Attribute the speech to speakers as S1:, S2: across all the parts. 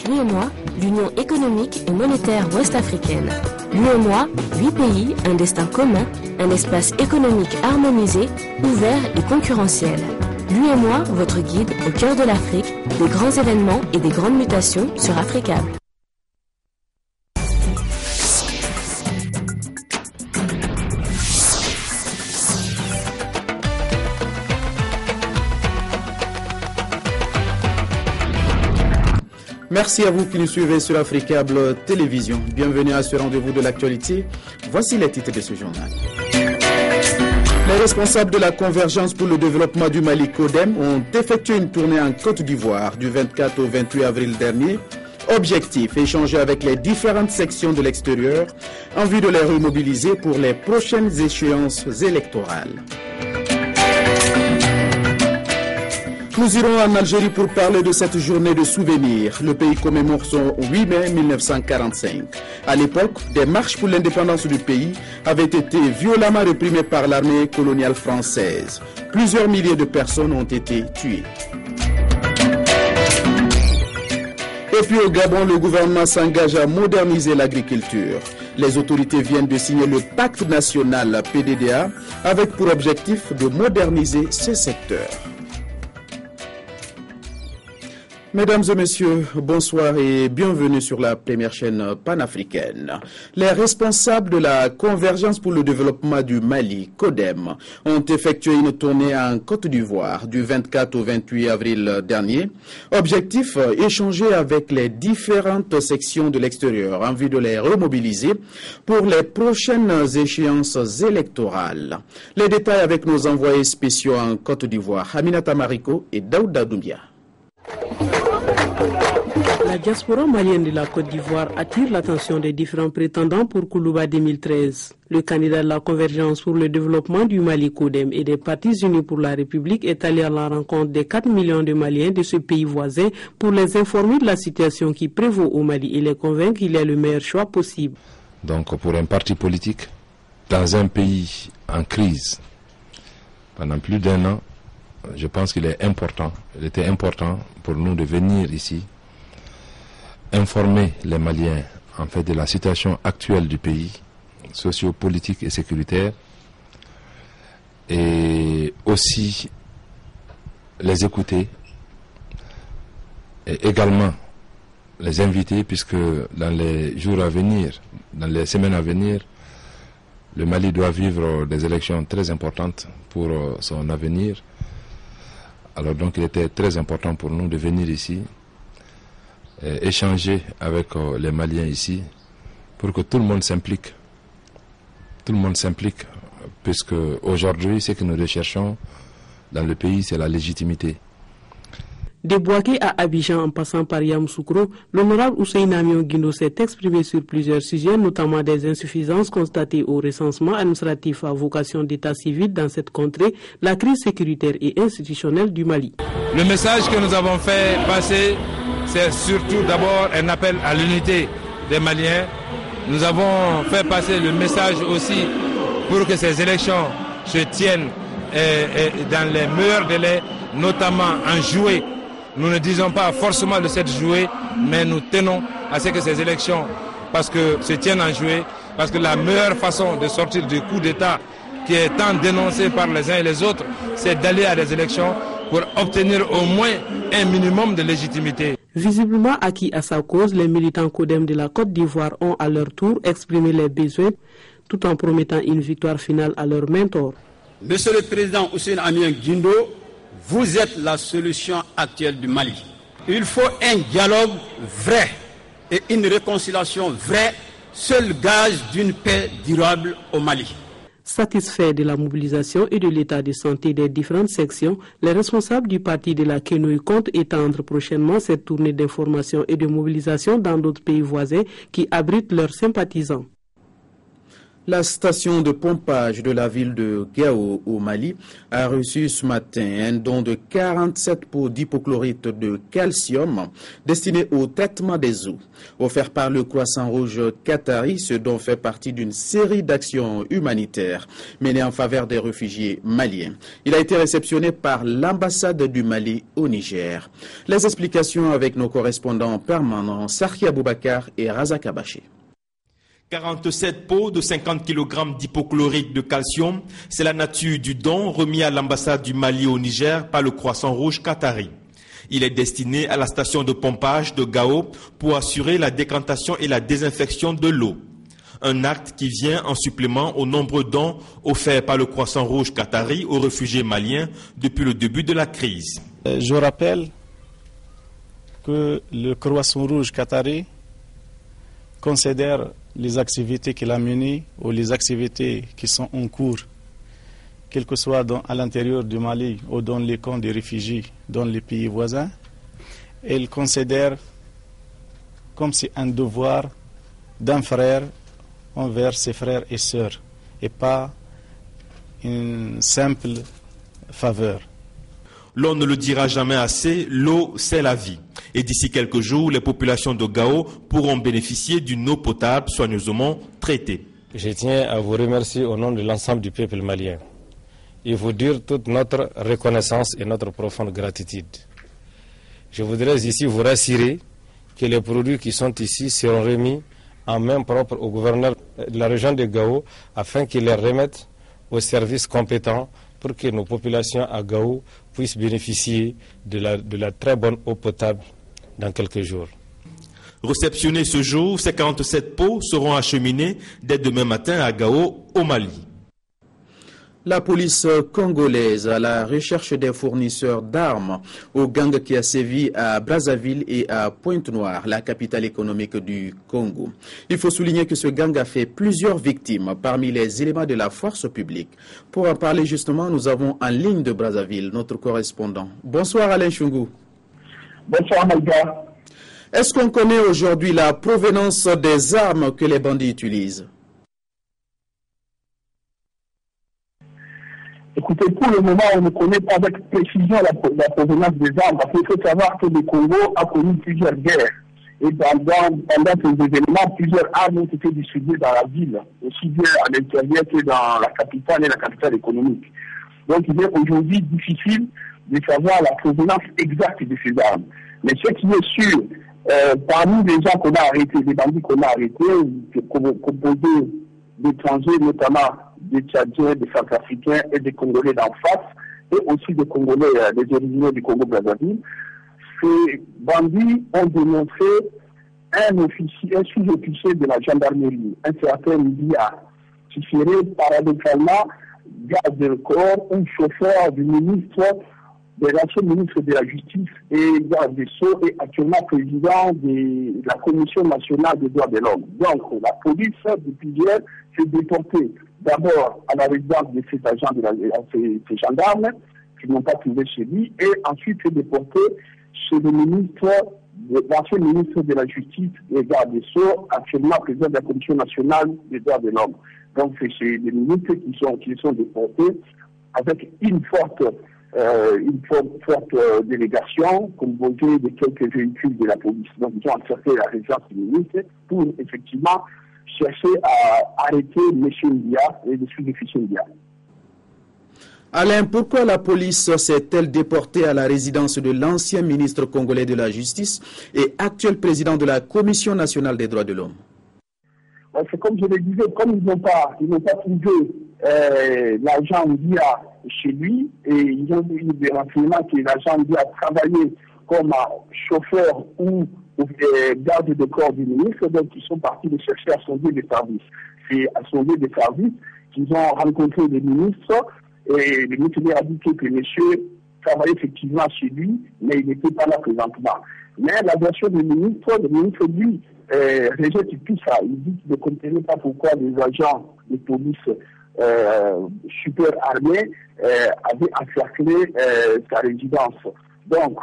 S1: avec l'UEMOA, l'Union économique et monétaire ouest-africaine. L'UEMOA, 8 pays, un destin commun, un espace économique harmonisé, ouvert et concurrentiel. L'UEMOA, votre guide au cœur de l'Afrique, des grands événements et des grandes mutations sur Africable.
S2: Merci à vous qui nous suivez sur Africable Télévision. Bienvenue à ce rendez-vous de l'actualité. Voici les titres de ce journal. Les responsables de la Convergence pour le développement du Mali, CODEM, ont effectué une tournée en Côte d'Ivoire du 24 au 28 avril dernier. Objectif, échanger avec les différentes sections de l'extérieur en vue de les remobiliser pour les prochaines échéances électorales. Nous irons en Algérie pour parler de cette journée de souvenirs. Le pays commémore son 8 mai 1945. À l'époque, des marches pour l'indépendance du pays avaient été violemment réprimées par l'armée coloniale française. Plusieurs milliers de personnes ont été tuées. Et puis au Gabon, le gouvernement s'engage à moderniser l'agriculture. Les autorités viennent de signer le pacte national PDDA avec pour objectif de moderniser ce secteur. Mesdames et messieurs, bonsoir et bienvenue sur la première chaîne panafricaine. Les responsables de la Convergence pour le développement du Mali, CODEM, ont effectué une tournée en Côte d'Ivoire du 24 au 28 avril dernier. Objectif, échanger avec les différentes sections de l'extérieur en vue de les remobiliser pour les prochaines échéances électorales. Les détails avec nos envoyés spéciaux en Côte d'Ivoire, Aminata Mariko et Daouda Doumbia.
S3: La diaspora malienne de la Côte d'Ivoire attire l'attention des différents prétendants pour Koulouba 2013. Le candidat de la Convergence pour le développement du Mali, CODEM, et des Partis unis pour la République est allé à la rencontre des 4 millions de Maliens de ce pays voisin pour les informer de la situation qui prévaut au Mali et les convaincre qu'il y a le meilleur choix possible.
S4: Donc pour un parti politique, dans un pays en crise, pendant plus d'1 an, je pense qu'il était important pour nous de venir ici, informer les Maliens en fait de la situation actuelle du pays, socio-politique et sécuritaire, et aussi les écouter et également les inviter, puisque dans les jours à venir, dans les semaines à venir, le Mali doit vivre des élections très importantes pour son avenir. Alors donc il était très important pour nous de venir ici, échanger avec les Maliens ici, pour que tout le monde s'implique. Tout le monde s'implique, puisque aujourd'hui, ce que nous recherchons dans le pays, c'est la légitimité.
S3: De Bouaké à Abidjan en passant par Yamoussoukro, l'honorable Hussein Amion Guindo s'est exprimé sur plusieurs sujets, notamment des insuffisances constatées au recensement administratif à vocation d'état civil dans cette contrée, la crise sécuritaire et institutionnelle du Mali.
S5: Le message que nous avons fait passer, c'est surtout d'abord un appel à l'unité des Maliens. Nous avons fait passer le message aussi pour que ces élections se tiennent dans les meilleurs délais, notamment en juillet. Nous ne disons pas forcément le 7 juillet, mais nous tenons à ce que ces élections se tiennent en juillet, parce que la meilleure façon de sortir du coup d'État qui est tant dénoncé par les uns et les autres, c'est d'aller à des élections pour obtenir au moins un minimum de légitimité.
S3: Visiblement acquis à sa cause, les militants CODEM de la Côte d'Ivoire ont à leur tour exprimé les besoins tout en promettant une victoire finale à leur mentor.
S6: Monsieur le Président Hussein Amion Guindo, vous êtes la solution actuelle du Mali. Il faut un dialogue vrai et une réconciliation vraie, seul gage d'une paix durable au Mali.
S3: Satisfaits de la mobilisation et de l'état de santé des différentes sections, les responsables du parti de la Kenouille comptent étendre prochainement cette tournée d'information et de mobilisation dans d'autres pays voisins qui abritent leurs sympathisants.
S2: La station de pompage de la ville de Gao au Mali a reçu ce matin un don de 47 pots d'hypochlorite de calcium destinés au traitement des eaux. Offert par le Croissant Rouge qatari, ce don fait partie d'une série d'actions humanitaires menées en faveur des réfugiés maliens. Il a été réceptionné par l'ambassade du Mali au Niger. Les explications avec nos correspondants permanents Sarki Aboubakar et Razak Abaché.
S7: 47 pots de 50 kg d'hypochlorite de calcium, c'est la nature du don remis à l'ambassade du Mali au Niger par le Croissant Rouge qatari. Il est destiné à la station de pompage de Gao pour assurer la décantation et la désinfection de l'eau. Un acte qui vient en supplément aux nombreux dons offerts par le Croissant Rouge qatari aux réfugiés maliens depuis le début de la crise.
S8: Je rappelle que le Croissant Rouge qatari considère les activités qu'il a menées ou les activités qui sont en cours, quel que soit à l'intérieur du Mali ou dans les camps de réfugiés dans les pays voisins, et il considère comme c'est un devoir d'un frère envers ses frères et sœurs, et pas une simple faveur.
S7: L'on ne le dira jamais assez, l'eau c'est la vie. Et d'ici quelques jours, les populations de Gao pourront bénéficier d'une eau potable soigneusement traitée.
S9: Je tiens à vous remercier au nom de l'ensemble du peuple malien et vous dire toute notre reconnaissance et notre profonde gratitude. Je voudrais ici vous rassurer que les produits qui sont ici seront remis en main propre au gouverneur de la région de Gao afin qu'il les remette aux services compétents pour que nos populations à Gao puissent bénéficier de la très bonne eau potable dans quelques jours.
S7: Réceptionnés ce jour, ces 47 pots seront acheminés dès demain matin à Gao, au Mali.
S2: La police congolaise à la recherche des fournisseurs d'armes au gang qui a sévi à Brazzaville et à Pointe-Noire, la capitale économique du Congo. Il faut souligner que ce gang a fait plusieurs victimes parmi les éléments de la force publique. Pour en parler justement, nous avons en ligne de Brazzaville notre correspondant. Bonsoir Alain Chungou.
S10: Bonsoir Maïga.
S2: Est-ce qu'on connaît aujourd'hui la provenance des armes que les bandits utilisent?
S10: Écoutez, pour le moment, on ne connaît pas avec précision la provenance des armes, parce qu'il faut savoir que le Congo a connu plusieurs guerres. Et pendant ces événements, plusieurs armes ont été distribuées dans la ville, aussi bien à l'intérieur que dans la capitale et la capitale économique. Donc il est aujourd'hui difficile de savoir la provenance exacte de ces armes. Mais ce qui est sûr, parmi les gens qu'on a arrêtés, les bandits qu'on a arrêtés, composés d'étrangers, notamment des Tchadiens, des Centrafricains et des Congolais d'en face, et aussi des Congolais, des originaux du Congo-Brazzaville, ces bandits ont dénoncé un sous-officier de la gendarmerie, un certain Libya, qui serait paradoxalement garde de corps ou chauffeur du ministre, de l'ancien ministre de la Justice et garde des Sceaux et actuellement président de la Commission nationale des droits de l'homme. Donc la police, depuis hier, s'est déportée d'abord à la résidence de cet agent, ces gendarmes, qui n'ont pas trouvé chez lui, et ensuite s'est déportée chez le ministre, l'ancien ministre de la Justice et garde des Sceaux, actuellement président de la Commission nationale des droits de l'homme. Donc c'est chez les ministres qui sont déportés avec une forte délégation composée de quelques véhicules de la police. Donc ils ont encerclé la résidence du ministre pour effectivement chercher à arrêter M. Ndia et le sous-officier Ndia.
S2: Alain, pourquoi la police s'est-elle déportée à la résidence de l'ancien ministre congolais de la Justice et actuel président de la Commission nationale des droits de l'homme?
S10: C'est comme je le disais, comme ils n'ont pas trouvé l'agent Ndia chez lui, et ils ont eu des renseignements que l'agent Ndia travaillait comme chauffeur ou garde de corps du ministre, donc ils sont partis de chercher à sonder des services. C'est à sonder des services qu'ils ont rencontré le ministre, et le ministre a dit que le monsieur travaillait effectivement chez lui, mais il n'était pas là présentement. Mais la version du ministre, lui, rejette tout ça. Il dit qu'il ne comprenait pas pourquoi les agents de police super armés avaient encerclé sa résidence. Donc,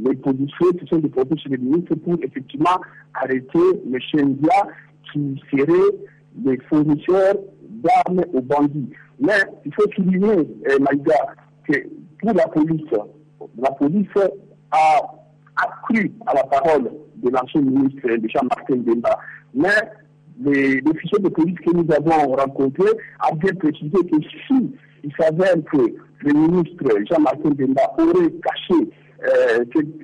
S10: les policiers se sont déportés chez le ministre pour effectivement arrêter M. Ndia, qui serait des fournisseurs d'armes aux bandits. Mais il faut souligner, Maïga, que pour la police a accru à la parole de l'ancien ministre Jean-Martin Demba. Mais l'officier de police que nous avons rencontré a bien précisé que si il s'avère que le ministre Jean-Martin Demba aurait caché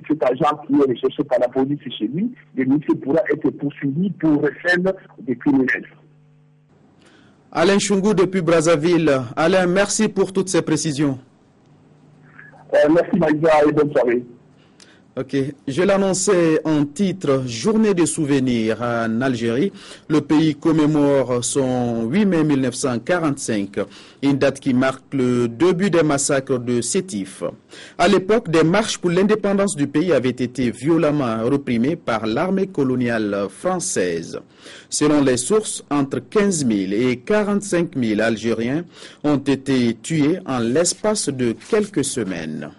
S10: cet agent qui est recherché par la police chez lui, le ministre pourra être poursuivi pour recel des criminels.
S2: Alain Chungou depuis Brazzaville. Alain, merci pour toutes ces précisions.
S10: Merci Maïga et bonne soirée.
S2: Ok, je l'annonçais en titre, journée de souvenirs en Algérie. Le pays commémore son 8 mai 1945, une date qui marque le début des massacres de Sétif. À l'époque, des marches pour l'indépendance du pays avaient été violemment réprimées par l'armée coloniale française. Selon les sources, entre 15 000 et 45 000 Algériens ont été tués en l'espace de quelques semaines.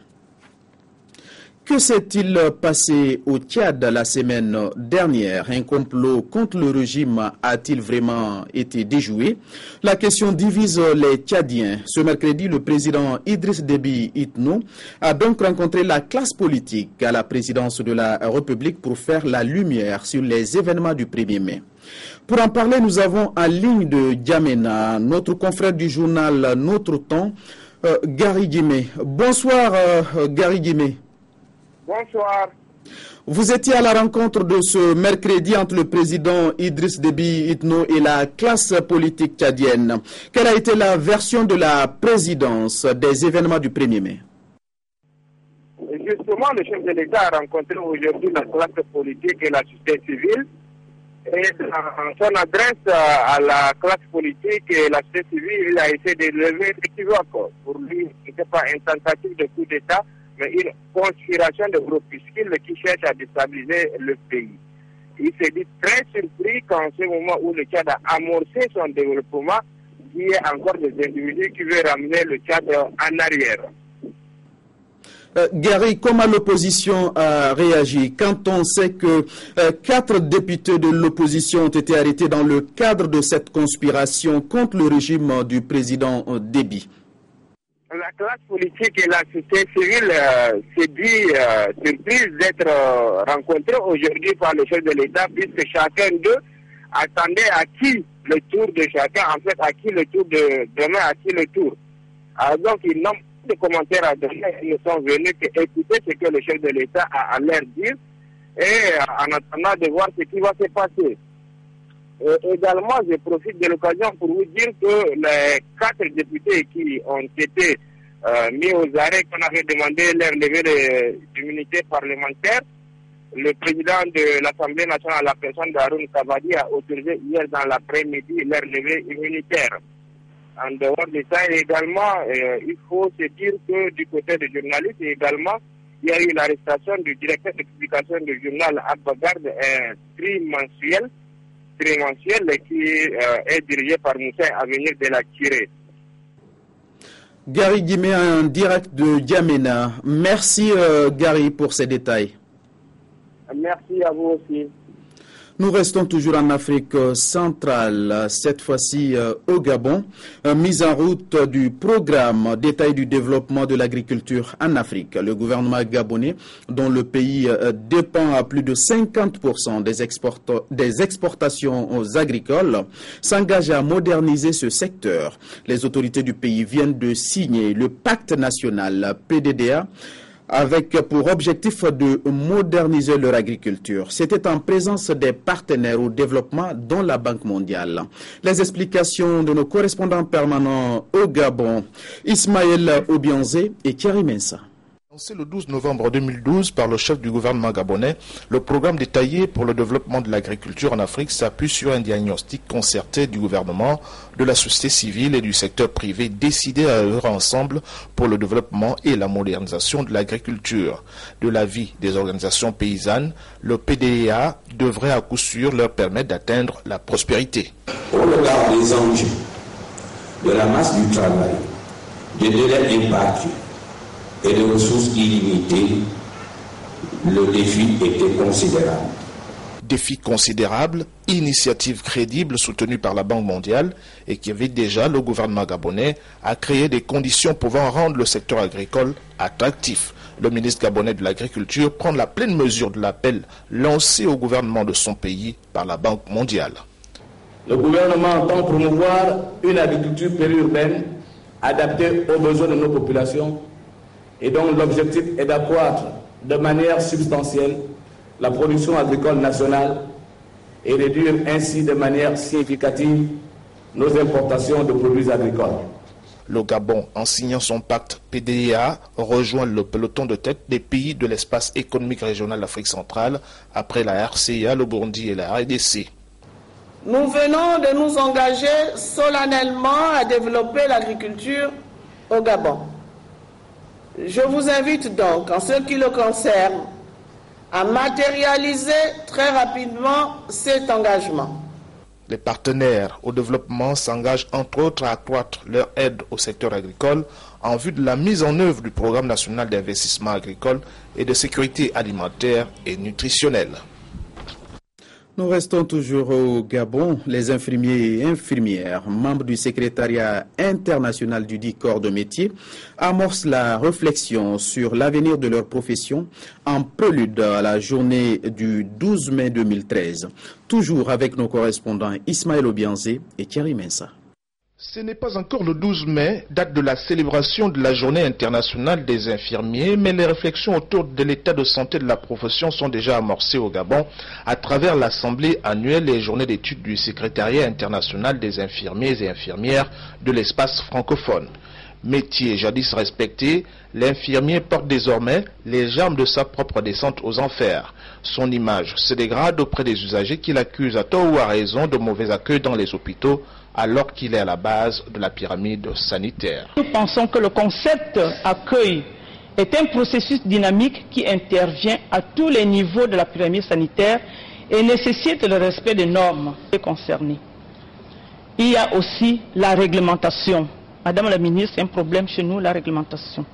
S2: Que s'est-il passé au Tchad la semaine dernière? Un complot contre le régime a-t-il vraiment été déjoué? La question divise les Tchadiens. Ce mercredi, le président Idriss Déby Itno a donc rencontré la classe politique à la présidence de la République pour faire la lumière sur les événements du 1er mai. Pour en parler, nous avons en ligne de N'Djamena notre confrère du journal Notre Temps, Gary Guimé. Bonsoir Gary Guimé.
S11: Bonsoir.
S2: Vous étiez à la rencontre de ce mercredi entre le président Idriss Déby Itno et la classe politique tchadienne. Quelle a été la version de la présidence des événements du 1er mai?
S11: Justement, le chef de l'État a rencontré aujourd'hui la classe politique et la société civile. Et dans son adresse à la classe politique et la société civile, il a essayé de lever l'équivoque. Pour lui, ce n'était pas une tentative de coup d'État, mais une conspiration de groupuscules qui cherchent à déstabiliser le pays. Il s'est dit très surpris qu'en ce moment où le Tchad a amorcé son développement, il y ait encore des individus qui veulent ramener le Tchad en arrière.
S2: Gary, comment l'opposition a réagi quand on sait que 4 députés de l'opposition ont été arrêtés dans le cadre de cette conspiration contre le régime du président Déby?
S11: La classe politique et la société civile s'est dit surprise d'être rencontrés aujourd'hui par le chef de l'État, puisque chacun d'eux attendait à qui le tour de chacun, en fait à qui le tour de demain, à qui le tour. Alors donc ils n'ont pas de commentaires à donner, ils ne sont venus qu'écouter ce que le chef de l'État a à leur dire et en attendant de voir ce qui va se passer. Également, je profite de l'occasion pour vous dire que les 4 députés qui ont été mis aux arrêts, qu'on avait demandé leur levée d'immunité parlementaire, le président de l'Assemblée nationale, la personne d'Haroun Kabadi, a autorisé hier dans l'après-midi leur levée immunitaire. En dehors de ça, également, il faut se dire que du côté des journalistes, également, il y a eu l'arrestation du directeur de publication du journal Abba-Garde, un trimensuel qui est dirigé par Moussa Avenir de la Tirée.
S2: Gary Guimé en direct de N'Djamena. Merci Gary pour ces détails.
S11: Merci à vous aussi.
S2: Nous restons toujours en Afrique centrale, cette fois-ci au Gabon. Mise en route du programme détail du développement de l'agriculture en Afrique. Le gouvernement gabonais, dont le pays dépend à plus de 50% des exportations agricoles, s'engage à moderniser ce secteur. Les autorités du pays viennent de signer le pacte national PDDA, avec pour objectif de moderniser leur agriculture. C'était en présence des partenaires au développement, dont la Banque mondiale. Les explications de nos correspondants permanents au Gabon, Ismaël Obianzé et Thierry Mensa.
S12: Annoncé le 12 novembre 2012 par le chef du gouvernement gabonais, le programme détaillé pour le développement de l'agriculture en Afrique s'appuie sur un diagnostic concerté du gouvernement, de la société civile et du secteur privé décidés à œuvrer ensemble pour le développement et la modernisation de l'agriculture. De l'avis des organisations paysannes, le PDDA devrait à coup sûr leur permettre d'atteindre la prospérité.
S13: Au regard des enjeux, de la masse du travail, des délais impartis et de ressources illimitées, le défi était considérable.
S12: Défi considérable, initiative crédible soutenue par la Banque mondiale et qui invite déjà le gouvernement gabonais à créer des conditions pouvant rendre le secteur agricole attractif. Le ministre gabonais de l'Agriculture prend la pleine mesure de l'appel lancé au gouvernement de son pays par la Banque mondiale.
S14: Le gouvernement entend promouvoir une agriculture périurbaine adaptée aux besoins de nos populations et dont l'objectif est d'accroître de manière substantielle la production agricole nationale et réduire ainsi de manière significative nos importations de produits agricoles.
S12: Le Gabon, en signant son pacte PDA, rejoint le peloton de tête des pays de l'espace économique régional d'Afrique centrale après la RCA, le Burundi et la RDC.
S15: Nous venons de nous engager solennellement à développer l'agriculture au Gabon. Je vous invite donc, en ce qui le concerne, à matérialiser très rapidement cet engagement.
S12: Les partenaires au développement s'engagent entre autres à accroître leur aide au secteur agricole en vue de la mise en œuvre du programme national d'investissement agricole et de sécurité alimentaire et nutritionnelle.
S2: Nous restons toujours au Gabon. Les infirmiers et infirmières, membres du secrétariat international du dit corps de métier, amorcent la réflexion sur l'avenir de leur profession en prélude à la journée du 12 mai 2013. Toujours avec nos correspondants Ismaël Obianzé et Thierry Mensa.
S12: Ce n'est pas encore le 12 mai, date de la célébration de la journée internationale des infirmiers, mais les réflexions autour de l'état de santé de la profession sont déjà amorcées au Gabon à travers l'assemblée annuelle et journée d'études du secrétariat international des infirmiers et infirmières de l'espace francophone. Métier jadis respecté, l'infirmier porte désormais les germes de sa propre descente aux enfers. Son image se dégrade auprès des usagers qui l'accusent à tort ou à raison de mauvais accueil dans les hôpitaux, alors qu'il est à la base de la pyramide sanitaire.
S16: Nous pensons que le concept accueil est un processus dynamique qui intervient à tous les niveaux de la pyramide sanitaire et nécessite le respect des normes concernées. Il y a aussi la réglementation. Madame la ministre, c'est un problème chez nous, la réglementation.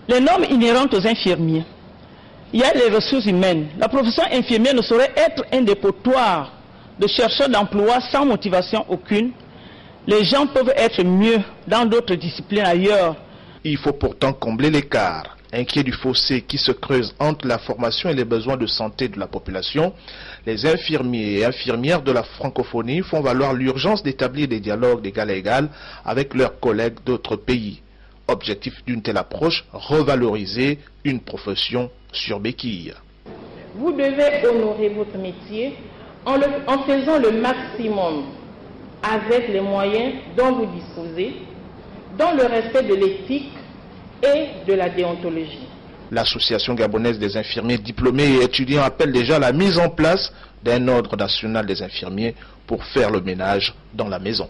S16: Les normes inhérentes aux infirmiers. Il y a les ressources humaines. La profession infirmière ne saurait être un dépotoir de chercheurs d'emploi sans motivation aucune. Les gens peuvent être mieux dans d'autres disciplines ailleurs.
S12: Il faut pourtant combler l'écart. Inquiets du fossé qui se creuse entre la formation et les besoins de santé de la population, les infirmiers et infirmières de la francophonie font valoir l'urgence d'établir des dialogues d'égal à égal avec leurs collègues d'autres pays. Objectif d'une telle approche, revaloriser une profession sur béquille.
S16: Vous devez honorer votre métier en faisant le maximum avec les moyens dont vous disposez, dans le respect de l'éthique et de la déontologie.
S12: L'Association gabonaise des infirmiers diplômés et étudiants appelle déjà à la mise en place d'un ordre national des infirmiers pour faire le ménage dans la maison.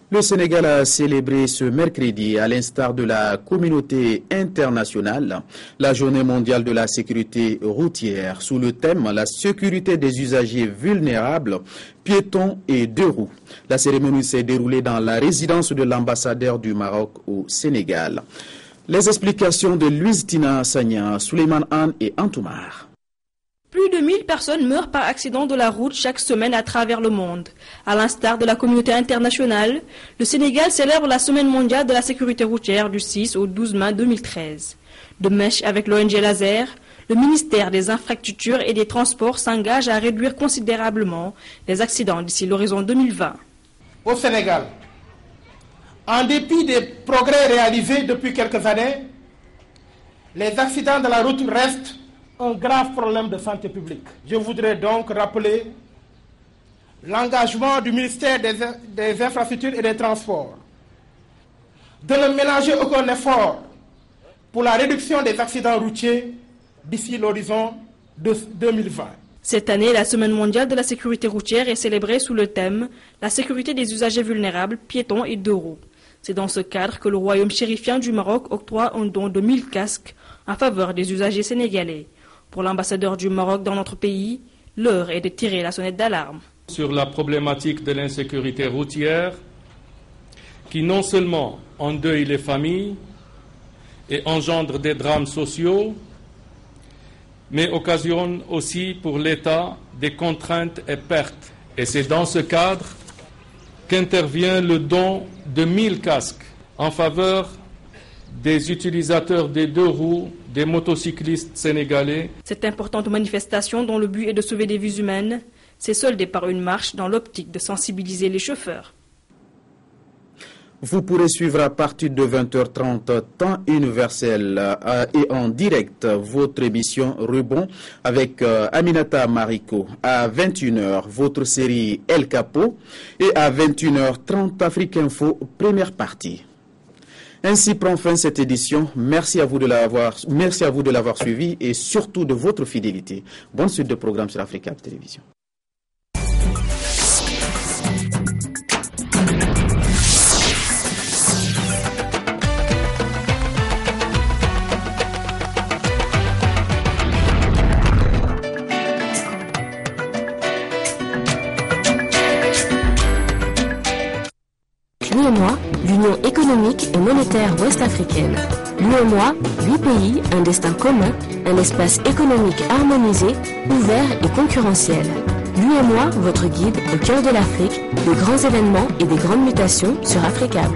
S2: Le Sénégal a célébré ce mercredi, à l'instar de la communauté internationale, la journée mondiale de la sécurité routière sous le thème « La sécurité des usagers vulnérables, piétons et deux roues ». La cérémonie s'est déroulée dans la résidence de l'ambassadeur du Maroc au Sénégal. Les explications de Louise Tina Sagna, Souleymane Anne et Antoumar.
S17: Plus de 1000 personnes meurent par accident de la route chaque semaine à travers le monde. À l'instar de la communauté internationale, le Sénégal célèbre la Semaine mondiale de la sécurité routière du 6 au 12 mai 2013. De mèche avec l'ONG Laser, le ministère des Infrastructures et des Transports s'engage à réduire considérablement les accidents d'ici l'horizon 2020.
S18: Au Sénégal, en dépit des progrès réalisés depuis quelques années, les accidents de la route restent un grave problème de santé publique. Je voudrais donc rappeler l'engagement du ministère des Infrastructures et des Transports de ne ménager aucun effort pour la réduction des accidents routiers d'ici l'horizon de 2020.
S17: Cette année, la Semaine mondiale de la sécurité routière est célébrée sous le thème « La sécurité des usagers vulnérables, piétons et deux roues ». C'est dans ce cadre que le royaume chérifien du Maroc octroie un don de 1000 casques en faveur des usagers sénégalais. Pour l'ambassadeur du Maroc dans notre pays, l'heure est de tirer la sonnette d'alarme.
S19: Sur la problématique de l'insécurité routière, qui non seulement endeuille les familles et engendre des drames sociaux, mais occasionne aussi pour l'État des contraintes et pertes. Et c'est dans ce cadre qu'intervient le don de 1000 casques en faveur des utilisateurs des 2 roues, des motocyclistes sénégalais.
S17: Cette importante manifestation, dont le but est de sauver des vies humaines, s'est soldée par une marche dans l'optique de sensibiliser les chauffeurs.
S2: Vous pourrez suivre à partir de 20h30 temps universel et en direct votre émission Rebond avec Aminata Mariko. À 21h, votre série El Capo et à 21h30 Afrique Info, première partie. Ainsi prend fin cette édition. Merci à vous de l'avoir suivi et surtout de votre fidélité. Bonne suite de programmes sur Africa Télévision.
S1: L'UEMOA, l'Union économique et monétaire ouest-africaine. L'UEMOA, 8 pays, un destin commun, un espace économique harmonisé, ouvert et concurrentiel. L'UEMOA, votre guide au cœur de l'Afrique, des grands événements et des grandes mutations sur Africa.